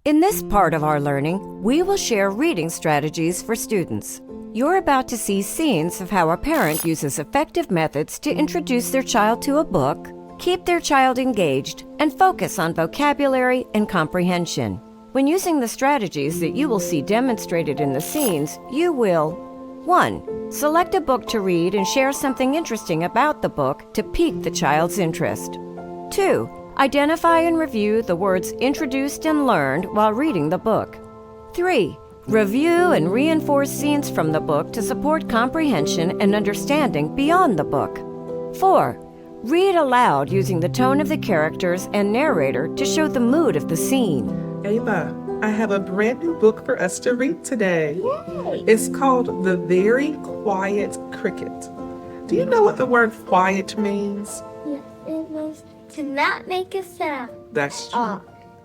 In this part of our learning, we will share reading strategies for students. You're about to see scenes of how a parent uses effective methods to introduce their child to a book, keep their child engaged, and focus on vocabulary and comprehension. When using the strategies that you will see demonstrated in the scenes, you will 1. Select a book to read and share something interesting about the book to pique the child's interest. 2. Identify and review the words introduced and learned while reading the book. 3. Review and reinforce scenes from the book to support comprehension and understanding beyond the book. 4. Read aloud using the tone of the characters and narrator to show the mood of the scene. Ava, I have a brand new book for us to read today. Yay! It's called The Very Quiet Cricket. Do you know what the word quiet means? Yes, it means to not make a sound. That's true. Oh.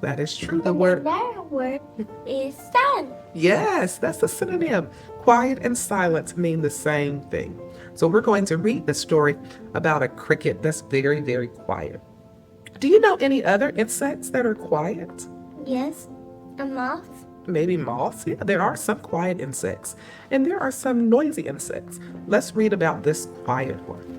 That is true. The And word. another word is silent. Yes, that's a synonym. Quiet and silent mean the same thing. So we're going to read the story about a cricket that's very, very quiet. Do you know any other insects that are quiet? Yes, a moth. Maybe moths. Yeah, there are some quiet insects, and there are some noisy insects. Let's read about this quiet one.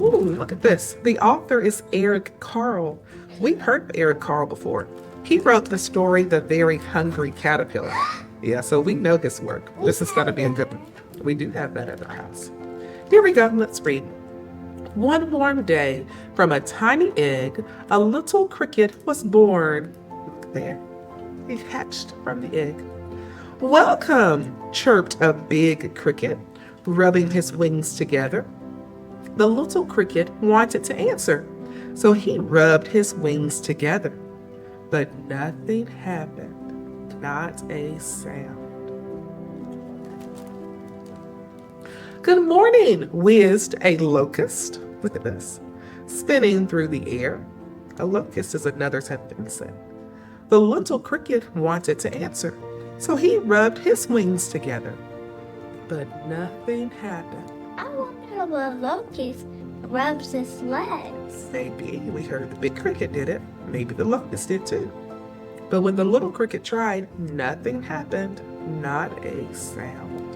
Ooh, look at this. The author is Eric Carle. We've heard of Eric Carle before. He wrote the story, The Very Hungry Caterpillar. Yeah, so we know his work. This is going to be a good one. We do have that at our house. Here we go. Let's read. One warm day, from a tiny egg, a little cricket was born. Look there. He hatched from the egg. Welcome, chirped a big cricket, rubbing his wings together. The little cricket wanted to answer, so he rubbed his wings together. But nothing happened, not a sound. Good morning, whizzed a locust. Look at this, spinning through the air. A locust is another type of insect. The little cricket wanted to answer, so he rubbed his wings together. But nothing happened. I wonder how a locust rubs his legs. Maybe we heard the big cricket did it. Maybe the locust did too. But when the little cricket tried, nothing happened, not a sound.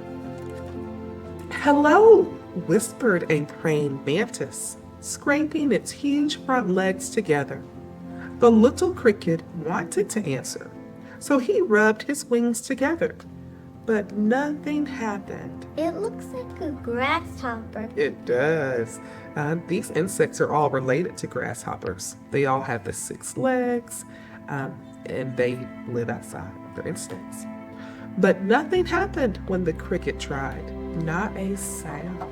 Hello, whispered a praying mantis, scraping its huge front legs together. The little cricket wanted to answer, so he rubbed his wings together. But nothing happened. It looks like a grasshopper. It does. These insects are all related to grasshoppers. They all have the 6 legs, and they live outside. They're insects. But nothing happened when the cricket tried. Not a sound.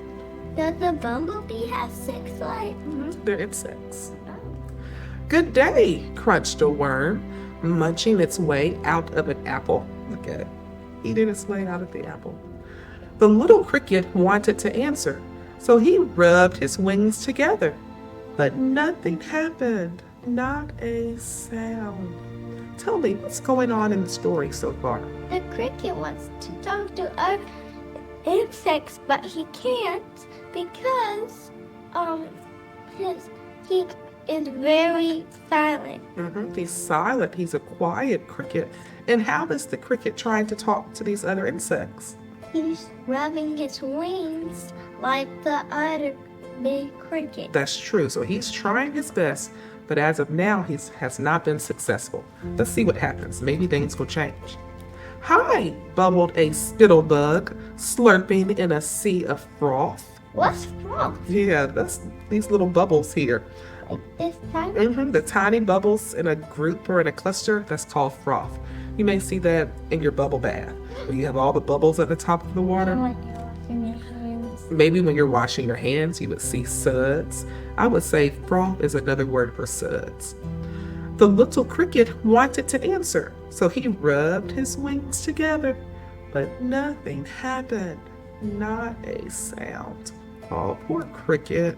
Does the bumblebee have 6 legs? They're insects. Good day, crunched a worm, munching its way out of an apple. Look at it, eating its way out of the apple. The little cricket wanted to answer, so he rubbed his wings together. But nothing happened, not a sound. Tell me, what's going on in the story so far? The cricket wants to talk to other insects, but he can't because he is very silent. He's silent. He's a quiet cricket. And how is the cricket trying to talk to these other insects? He's rubbing his wings like the other big cricket. That's true. So he's trying his best, but as of now, he has not been successful. Let's see what happens. Maybe things will change. Hi, bubbled a spittlebug, slurping in a sea of froth. What's wrong? Yeah, that's these little bubbles here. Like this time? The tiny bubbles in a group or in a cluster, that's called froth. You may see that in your bubble bath, where you have all the bubbles at the top of the water. When you're washing your hands. Maybe when you're washing your hands, you would see suds. I would say froth is another word for suds. The little cricket wanted to answer, so he rubbed his wings together, but nothing happened, not a sound. Oh, poor cricket.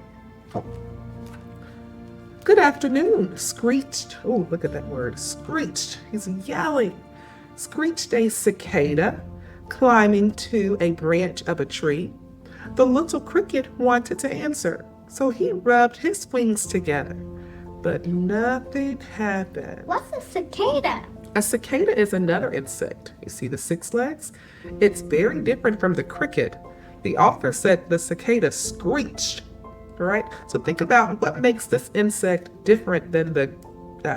Good afternoon, screeched. Oh, look at that word, screeched. He's yelling. Screeched a cicada, climbing to a branch of a tree. The little cricket wanted to answer, so he rubbed his wings together. but nothing happened. What's a cicada? A cicada is another insect. You see the 6 legs? It's very different from the cricket. The author said the cicada screeched. All right? So think about what makes this insect different than the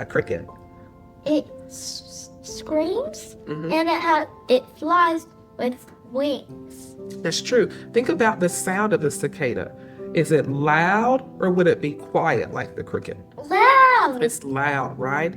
cricket. It screams and it flies with wings. That's true. Think about the sound of the cicada. Is it loud or would it be quiet like the cricket? Loud. It's loud, right?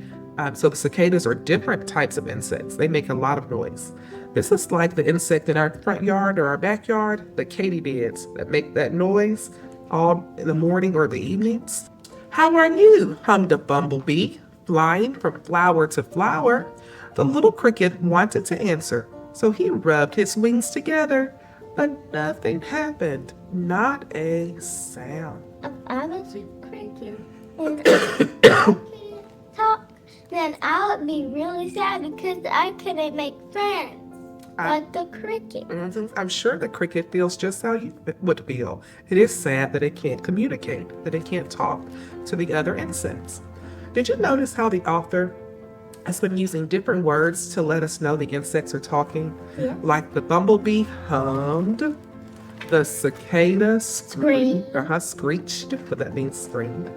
So the cicadas are different types of insects. They make a lot of noise. This is like the insect in our front yard or our backyard, the katydids that make that noise all in the morning or the evenings. How are you? Hummed a bumblebee, flying from flower to flower. The little cricket wanted to answer, so he rubbed his wings together, but nothing happened. Not a sound. If I was a cricket and I couldn't talk, then I would be really sad because I couldn't make friends. Like the cricket. I'm sure the cricket feels just how you would feel. It is sad that it can't communicate, that it can't talk to the other insects. Did you notice how the author has been using different words to let us know the insects are talking? Yeah. Like the bumblebee hummed, the cicada screeched, but that means screamed.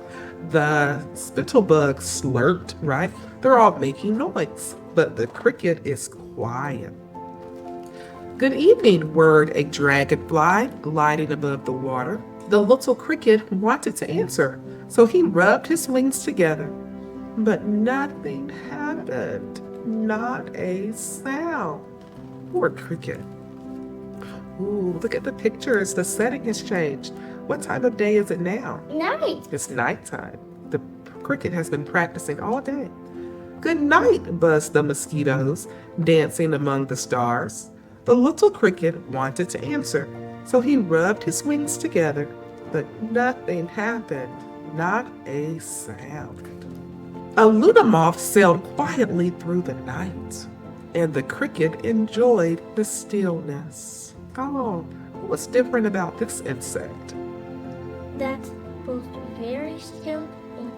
The spittlebug slurped, right? They're all making noise, but the cricket is quiet. Good evening, whirred a dragonfly gliding above the water. The little cricket wanted to answer, so he rubbed his wings together. But nothing happened. Not a sound. Poor cricket. Ooh, look at the pictures. The setting has changed. What time of day is it now? Night. It's nighttime. The cricket has been practicing all day. Good night, buzzed the mosquitoes, dancing among the stars. The little cricket wanted to answer, so he rubbed his wings together, but nothing happened. Not a sound. A Luna moth sailed quietly through the night, and the cricket enjoyed the stillness. Oh, what's different about this insect? That's both very still and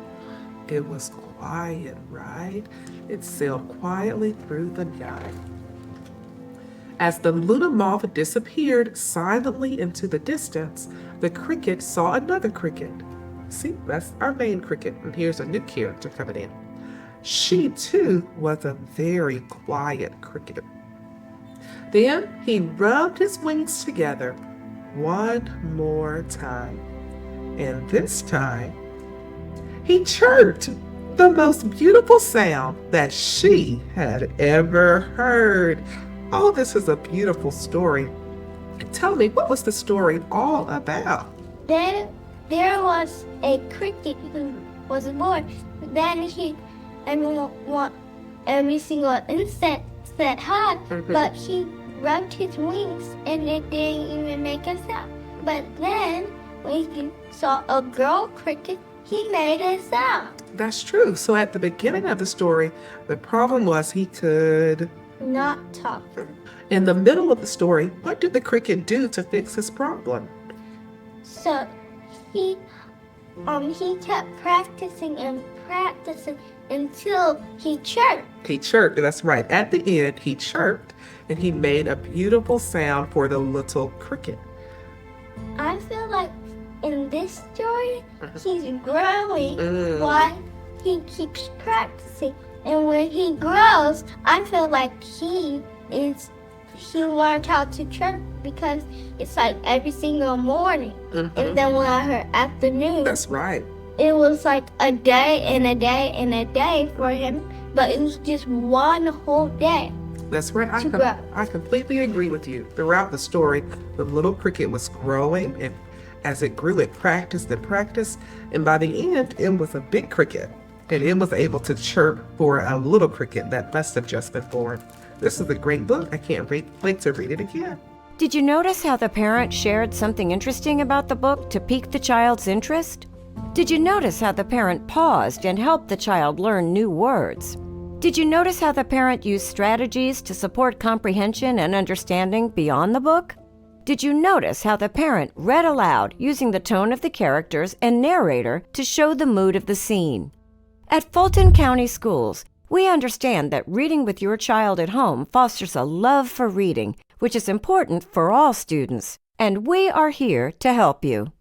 It was quiet, right? It sailed quietly through the night. As the Luna moth disappeared silently into the distance, the cricket saw another cricket. See, that's our main cricket, and here's a new character coming in. She, too, was a very quiet cricket. Then he rubbed his wings together one more time. And this time, he chirped the most beautiful sound that she had ever heard. Oh, this is a beautiful story. Tell me, what was the story all about? then there was a cricket who was born. Then every single insect said hi, but he rubbed his wings and it didn't even make a sound. But then when he saw a girl cricket, he made a sound. That's true. So at the beginning of the story, the problem was he could. Not talk. In the middle of the story, what did the cricket do to fix his problem? So he kept practicing and practicing until he chirped. He chirped, that's right. At the end, he chirped and he made a beautiful sound for the little cricket. I feel like in this story, he's growing while he keeps practicing. And when he grows, I feel like he learned how to chirp because it's like every single morning. And then when I heard afternoon, That's right. it was like a day and a day and a day for him, but it was just one whole day. That's right. grow. I completely agree with you. Throughout the story, the little cricket was growing, and as it grew, it practiced and practiced, and by the end, it was a big cricket, and it was able to chirp for a little cricket that must have just been born. This is a great book. I can't wait to read it again. Did you notice how the parent shared something interesting about the book to pique the child's interest? Did you notice how the parent paused and helped the child learn new words? Did you notice how the parent used strategies to support comprehension and understanding beyond the book? Did you notice how the parent read aloud using the tone of the characters and narrator to show the mood of the scene? At Fulton County Schools, we understand that reading with your child at home fosters a love for reading, which is important for all students, and we are here to help you.